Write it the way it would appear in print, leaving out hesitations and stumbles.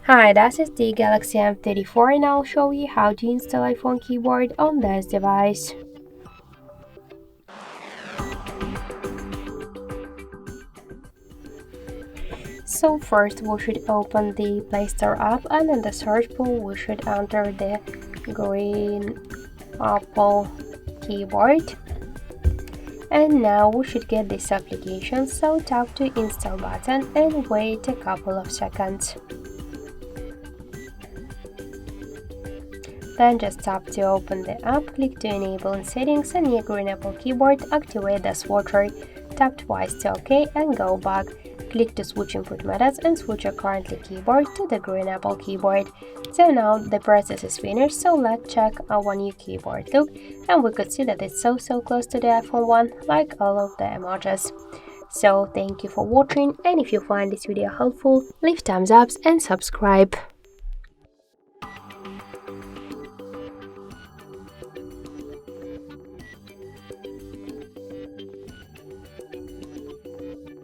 Hi, this is the Galaxy M34 and I'll show you how to install iPhone keyboard on this device. So first we should open the Play Store app and in the search bar we should enter the green Apple keyboard. And now we should get this application, so tap the install button and wait a couple of seconds. Then just tap to open the app, click to enable in settings and near green Apple keyboard, activate the swatcher, tap twice to OK and go back. Click to switch input methods and switch your currently keyboard to the green Apple keyboard. So now the process is finished, so let's check our new keyboard look, and we could see that it's so close to the iPhone one, like all of the emojis. So thank you for watching, and if you find this video helpful, leave thumbs up and subscribe.